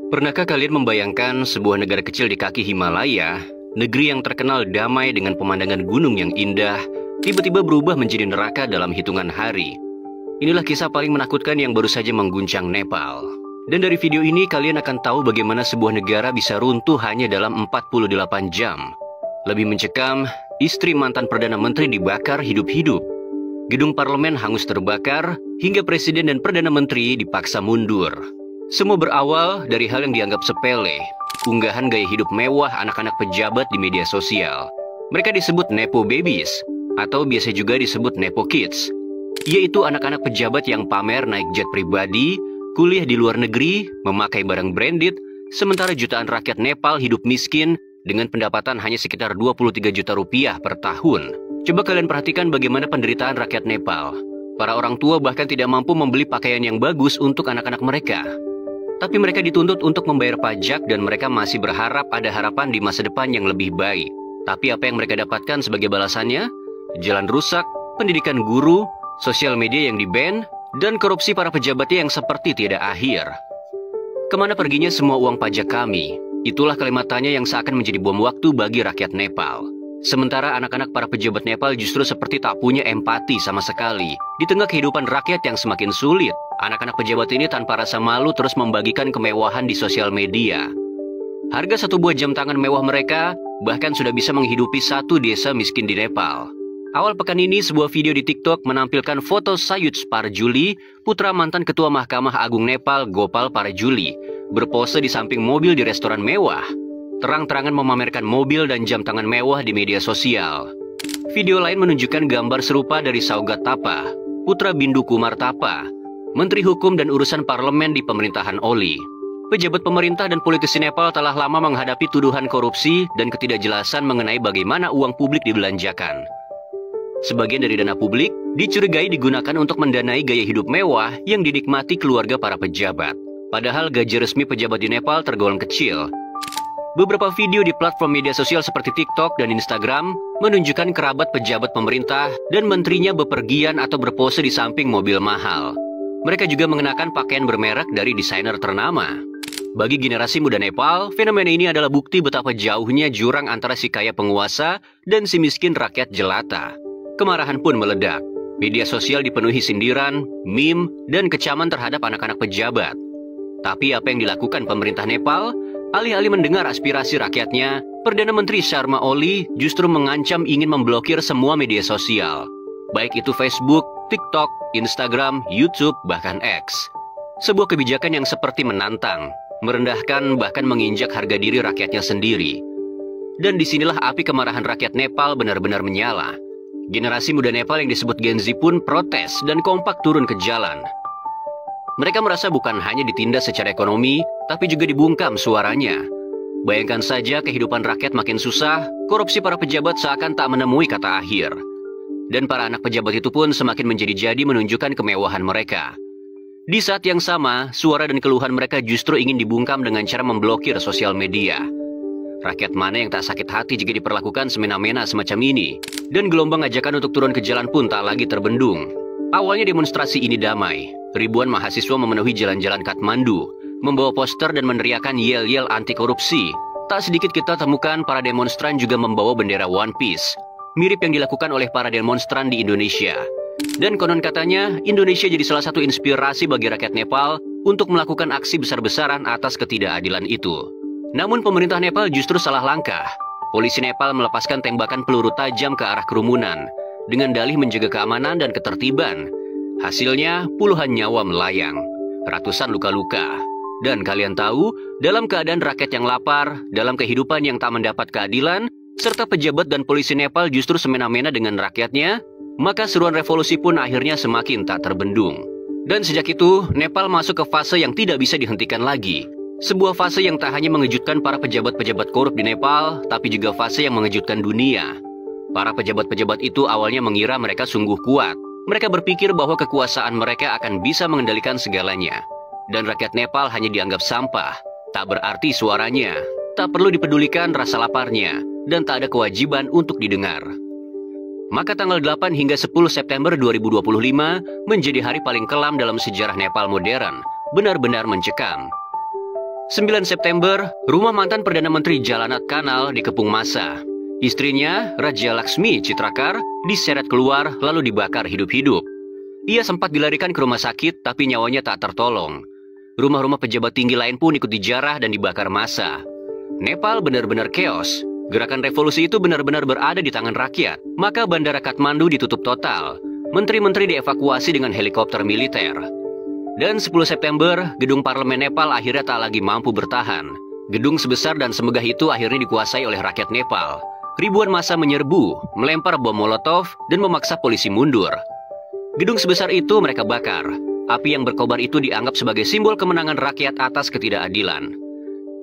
Pernahkah kalian membayangkan sebuah negara kecil di kaki Himalaya, negeri yang terkenal damai dengan pemandangan gunung yang indah, tiba-tiba berubah menjadi neraka dalam hitungan hari? Inilah kisah paling menakutkan yang baru saja mengguncang Nepal. Dan dari video ini kalian akan tahu bagaimana sebuah negara bisa runtuh hanya dalam 48 jam. Lebih mencekam, istri mantan Perdana Menteri dibakar hidup-hidup. Gedung parlemen hangus terbakar, hingga presiden dan Perdana Menteri dipaksa mundur. Semua berawal dari hal yang dianggap sepele, unggahan gaya hidup mewah anak-anak pejabat di media sosial. Mereka disebut Nepo Babies, atau biasa juga disebut Nepo Kids, yaitu anak-anak pejabat yang pamer naik jet pribadi, kuliah di luar negeri, memakai barang branded, sementara jutaan rakyat Nepal hidup miskin dengan pendapatan hanya sekitar 23 juta rupiah per tahun. Coba kalian perhatikan bagaimana penderitaan rakyat Nepal. Para orang tua bahkan tidak mampu membeli pakaian yang bagus untuk anak-anak mereka. Tapi mereka dituntut untuk membayar pajak dan mereka masih berharap ada harapan di masa depan yang lebih baik. Tapi apa yang mereka dapatkan sebagai balasannya? Jalan rusak, pendidikan guru, sosial media yang di-ban, dan korupsi para pejabatnya yang seperti tiada akhir. Kemana perginya semua uang pajak kami? Itulah kalimat tanya yang seakan menjadi bom waktu bagi rakyat Nepal. Sementara anak-anak para pejabat Nepal justru seperti tak punya empati sama sekali. Di tengah kehidupan rakyat yang semakin sulit, anak-anak pejabat ini tanpa rasa malu terus membagikan kemewahan di sosial media. Harga satu buah jam tangan mewah mereka bahkan sudah bisa menghidupi satu desa miskin di Nepal. Awal pekan ini, sebuah video di TikTok menampilkan foto Sayuj Parjuli, putra mantan Ketua Mahkamah Agung Nepal Gopal Parjuli, berpose di samping mobil di restoran mewah. Terang-terangan memamerkan mobil dan jam tangan mewah di media sosial. Video lain menunjukkan gambar serupa dari Saugat Tapa, putra Bindu Kumar Tapa, Menteri Hukum dan Urusan Parlemen di pemerintahan Oli. Pejabat pemerintah dan politisi Nepal telah lama menghadapi tuduhan korupsi dan ketidakjelasan mengenai bagaimana uang publik dibelanjakan. Sebagian dari dana publik dicurigai digunakan untuk mendanai gaya hidup mewah yang dinikmati keluarga para pejabat. Padahal gaji resmi pejabat di Nepal tergolong kecil. Beberapa video di platform media sosial seperti TikTok dan Instagram menunjukkan kerabat pejabat pemerintah dan menterinya bepergian atau berpose di samping mobil mahal. Mereka juga mengenakan pakaian bermerek dari desainer ternama. Bagi generasi muda Nepal, fenomena ini adalah bukti betapa jauhnya jurang antara si kaya penguasa dan si miskin rakyat jelata. Kemarahan pun meledak. Media sosial dipenuhi sindiran, meme, dan kecaman terhadap anak-anak pejabat. Tapi apa yang dilakukan pemerintah Nepal? Alih-alih mendengar aspirasi rakyatnya, Perdana Menteri Sharma Oli justru mengancam ingin memblokir semua media sosial. Baik itu Facebook, TikTok, Instagram, YouTube, bahkan X. Sebuah kebijakan yang seperti menantang, merendahkan, bahkan menginjak harga diri rakyatnya sendiri. Dan disinilah api kemarahan rakyat Nepal benar-benar menyala. Generasi muda Nepal yang disebut Gen Z pun protes dan kompak turun ke jalan. Mereka merasa bukan hanya ditindas secara ekonomi, tapi juga dibungkam suaranya. Bayangkan saja kehidupan rakyat makin susah, korupsi para pejabat seakan tak menemui kata akhir. Dan para anak pejabat itu pun semakin menjadi-jadi menunjukkan kemewahan mereka. Di saat yang sama, suara dan keluhan mereka justru ingin dibungkam dengan cara memblokir sosial media. Rakyat mana yang tak sakit hati jika diperlakukan semena-mena semacam ini? Dan gelombang ajakan untuk turun ke jalan pun tak lagi terbendung. Awalnya demonstrasi ini damai. Ribuan mahasiswa memenuhi jalan-jalan Kathmandu, membawa poster dan meneriakan yel-yel anti korupsi. Tak sedikit kita temukan para demonstran juga membawa bendera One Piece, mirip yang dilakukan oleh para demonstran di Indonesia. Dan konon katanya, Indonesia jadi salah satu inspirasi bagi rakyat Nepal untuk melakukan aksi besar-besaran atas ketidakadilan itu. Namun pemerintah Nepal justru salah langkah. Polisi Nepal melepaskan tembakan peluru tajam ke arah kerumunan, dengan dalih menjaga keamanan dan ketertiban. Hasilnya, puluhan nyawa melayang, ratusan luka-luka. Dan kalian tahu, dalam keadaan rakyat yang lapar, dalam kehidupan yang tak mendapat keadilan, serta pejabat dan polisi Nepal justru semena-mena dengan rakyatnya, maka seruan revolusi pun akhirnya semakin tak terbendung. Dan sejak itu, Nepal masuk ke fase yang tidak bisa dihentikan lagi. Sebuah fase yang tak hanya mengejutkan para pejabat-pejabat korup di Nepal, tapi juga fase yang mengejutkan dunia. Para pejabat-pejabat itu awalnya mengira mereka sungguh kuat. Mereka berpikir bahwa kekuasaan mereka akan bisa mengendalikan segalanya. Dan rakyat Nepal hanya dianggap sampah, tak berarti suaranya, tak perlu dipedulikan rasa laparnya, dan tak ada kewajiban untuk didengar. Maka tanggal 8 hingga 10 September 2025 menjadi hari paling kelam dalam sejarah Nepal modern, benar-benar mencekam. 9 September, rumah mantan Perdana Menteri Jalanat Kanal dikepung massa. Istrinya, Raja Laksmi Chitrakar, diseret keluar lalu dibakar hidup-hidup. Ia sempat dilarikan ke rumah sakit, tapi nyawanya tak tertolong. Rumah-rumah pejabat tinggi lain pun ikut dijarah dan dibakar massa. Nepal benar-benar chaos. Gerakan revolusi itu benar-benar berada di tangan rakyat. Maka bandara Kathmandu ditutup total. Menteri-menteri dievakuasi dengan helikopter militer. Dan 10 September, gedung parlemen Nepal akhirnya tak lagi mampu bertahan. Gedung sebesar dan semegah itu akhirnya dikuasai oleh rakyat Nepal. Ribuan massa menyerbu, melempar bom molotov, dan memaksa polisi mundur. Gedung sebesar itu mereka bakar. Api yang berkobar itu dianggap sebagai simbol kemenangan rakyat atas ketidakadilan.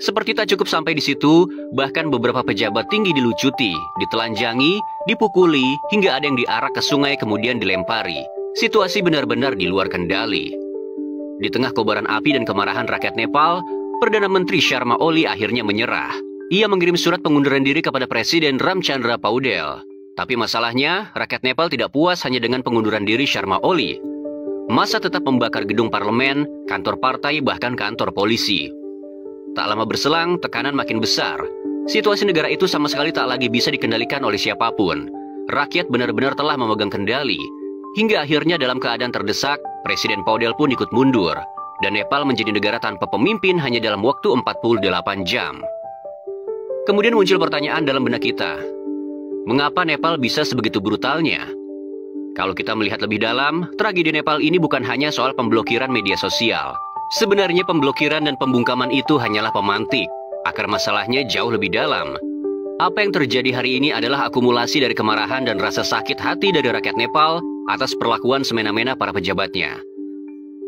Seperti tak cukup sampai di situ, bahkan beberapa pejabat tinggi dilucuti, ditelanjangi, dipukuli, hingga ada yang diarak ke sungai kemudian dilempari. Situasi benar-benar di luar kendali. Di tengah kobaran api dan kemarahan rakyat Nepal, Perdana Menteri Sharma Oli akhirnya menyerah. Ia mengirim surat pengunduran diri kepada Presiden Ramchandra Paudel. Tapi masalahnya, rakyat Nepal tidak puas hanya dengan pengunduran diri Sharma Oli. Massa tetap membakar gedung parlemen, kantor partai, bahkan kantor polisi. Tak lama berselang, tekanan makin besar. Situasi negara itu sama sekali tak lagi bisa dikendalikan oleh siapapun. Rakyat benar-benar telah memegang kendali. Hingga akhirnya dalam keadaan terdesak, Presiden Paudel pun ikut mundur. Dan Nepal menjadi negara tanpa pemimpin hanya dalam waktu 48 jam. Kemudian muncul pertanyaan dalam benak kita. Mengapa Nepal bisa sebegitu brutalnya? Kalau kita melihat lebih dalam, tragedi Nepal ini bukan hanya soal pemblokiran media sosial. Sebenarnya pemblokiran dan pembungkaman itu hanyalah pemantik. Akar masalahnya jauh lebih dalam. Apa yang terjadi hari ini adalah akumulasi dari kemarahan dan rasa sakit hati dari rakyat Nepal atas perlakuan semena-mena para pejabatnya.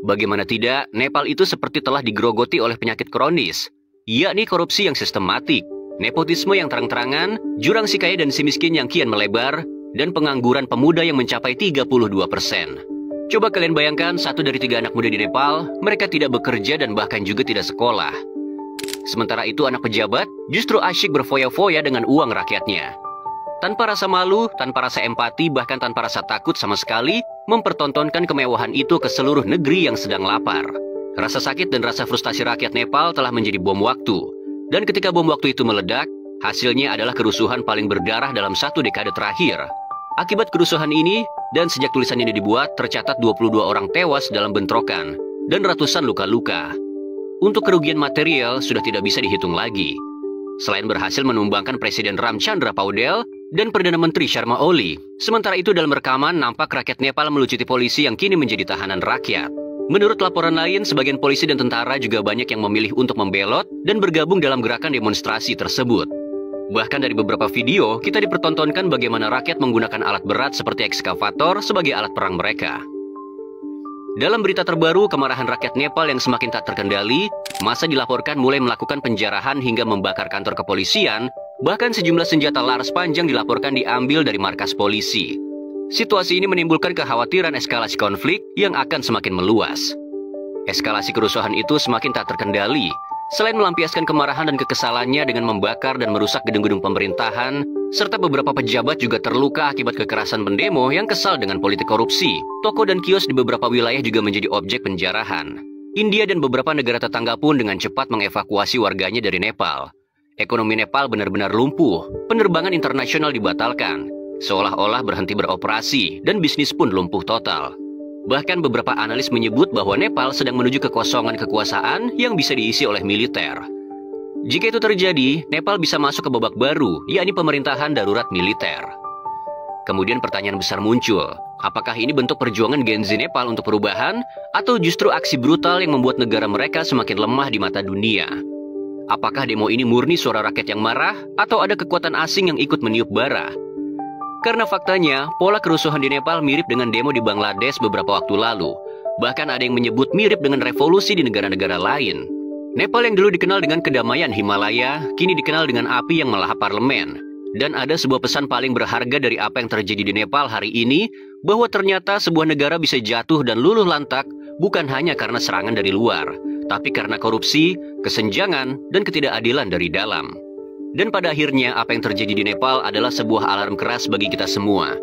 Bagaimana tidak, Nepal itu seperti telah digerogoti oleh penyakit kronis, yakni korupsi yang sistematik, nepotisme yang terang-terangan, jurang si kaya dan si miskin yang kian melebar, dan pengangguran pemuda yang mencapai 32%. Coba kalian bayangkan 1 dari 3 anak muda di Nepal, mereka tidak bekerja dan bahkan juga tidak sekolah. Sementara itu anak pejabat justru asyik berfoya-foya dengan uang rakyatnya. Tanpa rasa malu, tanpa rasa empati, bahkan tanpa rasa takut sama sekali, mempertontonkan kemewahan itu ke seluruh negeri yang sedang lapar. Rasa sakit dan rasa frustasi rakyat Nepal telah menjadi bom waktu. Dan ketika bom waktu itu meledak, hasilnya adalah kerusuhan paling berdarah dalam 1 dekade terakhir. Akibat kerusuhan ini, dan sejak tulisan ini dibuat, tercatat 22 orang tewas dalam bentrokan, dan ratusan luka-luka. Untuk kerugian material sudah tidak bisa dihitung lagi. Selain berhasil menumbangkan Presiden Ramchandra Paudel dan Perdana Menteri Sharma Oli, sementara itu dalam rekaman nampak rakyat Nepal melucuti polisi yang kini menjadi tahanan rakyat. Menurut laporan lain, sebagian polisi dan tentara juga banyak yang memilih untuk membelot dan bergabung dalam gerakan demonstrasi tersebut. Bahkan dari beberapa video, kita dipertontonkan bagaimana rakyat menggunakan alat berat seperti ekskavator sebagai alat perang mereka. Dalam berita terbaru, kemarahan rakyat Nepal yang semakin tak terkendali, massa dilaporkan mulai melakukan penjarahan hingga membakar kantor kepolisian, bahkan sejumlah senjata laras panjang dilaporkan diambil dari markas polisi. Situasi ini menimbulkan kekhawatiran eskalasi konflik yang akan semakin meluas. Eskalasi kerusuhan itu semakin tak terkendali. Selain melampiaskan kemarahan dan kekesalannya dengan membakar dan merusak gedung-gedung pemerintahan, serta beberapa pejabat juga terluka akibat kekerasan pendemo yang kesal dengan politik korupsi. Toko dan kios di beberapa wilayah juga menjadi objek penjarahan. India dan beberapa negara tetangga pun dengan cepat mengevakuasi warganya dari Nepal. Ekonomi Nepal benar-benar lumpuh, penerbangan internasional dibatalkan, seolah-olah berhenti beroperasi, dan bisnis pun lumpuh total. Bahkan beberapa analis menyebut bahwa Nepal sedang menuju kekosongan kekuasaan yang bisa diisi oleh militer. Jika itu terjadi, Nepal bisa masuk ke babak baru, yakni pemerintahan darurat militer. Kemudian pertanyaan besar muncul, apakah ini bentuk perjuangan Gen Z Nepal untuk perubahan, atau justru aksi brutal yang membuat negara mereka semakin lemah di mata dunia? Apakah demo ini murni suara rakyat yang marah, atau ada kekuatan asing yang ikut meniup bara? Karena faktanya, pola kerusuhan di Nepal mirip dengan demo di Bangladesh beberapa waktu lalu. Bahkan ada yang menyebut mirip dengan revolusi di negara-negara lain. Nepal yang dulu dikenal dengan kedamaian Himalaya, kini dikenal dengan api yang melahap parlemen. Dan ada sebuah pesan paling berharga dari apa yang terjadi di Nepal hari ini, bahwa ternyata sebuah negara bisa jatuh dan luluh lantak bukan hanya karena serangan dari luar, tapi karena korupsi, kesenjangan, dan ketidakadilan dari dalam. Dan pada akhirnya, apa yang terjadi di Nepal adalah sebuah alarm keras bagi kita semua.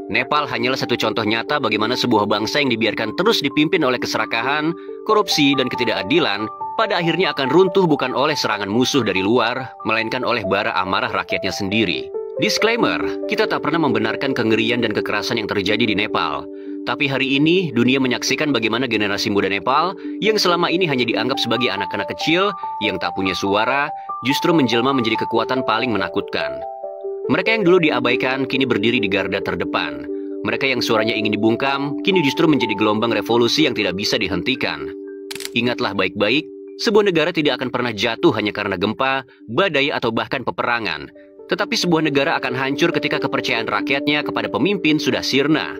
Nepal hanyalah satu contoh nyata bagaimana sebuah bangsa yang dibiarkan terus dipimpin oleh keserakahan, korupsi, dan ketidakadilan pada akhirnya akan runtuh bukan oleh serangan musuh dari luar, melainkan oleh bara amarah rakyatnya sendiri. Disclaimer, kita tak pernah membenarkan kengerian dan kekerasan yang terjadi di Nepal. Tapi hari ini, dunia menyaksikan bagaimana generasi muda Nepal yang selama ini hanya dianggap sebagai anak-anak kecil yang tak punya suara, justru menjelma menjadi kekuatan paling menakutkan. Mereka yang dulu diabaikan, kini berdiri di garda terdepan. Mereka yang suaranya ingin dibungkam, kini justru menjadi gelombang revolusi yang tidak bisa dihentikan. Ingatlah baik-baik, sebuah negara tidak akan pernah jatuh hanya karena gempa, badai, atau bahkan peperangan. Tetapi sebuah negara akan hancur ketika kepercayaan rakyatnya kepada pemimpin sudah sirna.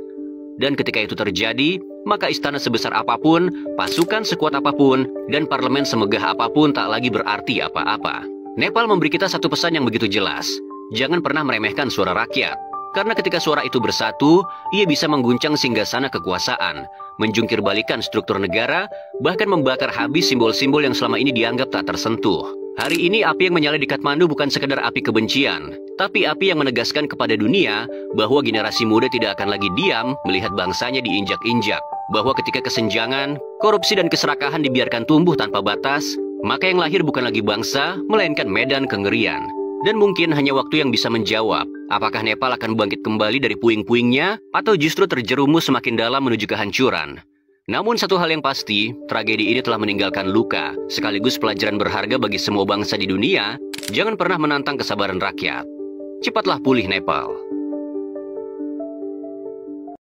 Dan ketika itu terjadi, maka istana sebesar apapun, pasukan sekuat apapun, dan parlemen semegah apapun tak lagi berarti apa-apa. Nepal memberi kita satu pesan yang begitu jelas. Jangan pernah meremehkan suara rakyat. Karena ketika suara itu bersatu, ia bisa mengguncang singgasana kekuasaan, menjungkir balikan struktur negara, bahkan membakar habis simbol-simbol yang selama ini dianggap tak tersentuh. Hari ini api yang menyala di Kathmandu bukan sekedar api kebencian, tapi api yang menegaskan kepada dunia bahwa generasi muda tidak akan lagi diam melihat bangsanya diinjak-injak. Bahwa ketika kesenjangan, korupsi dan keserakahan dibiarkan tumbuh tanpa batas, maka yang lahir bukan lagi bangsa, melainkan medan kengerian. Dan mungkin hanya waktu yang bisa menjawab, apakah Nepal akan bangkit kembali dari puing-puingnya, atau justru terjerumus semakin dalam menuju kehancuran. Namun satu hal yang pasti, tragedi ini telah meninggalkan luka, sekaligus pelajaran berharga bagi semua bangsa di dunia. Jangan pernah menantang kesabaran rakyat. Cepatlah pulih Nepal.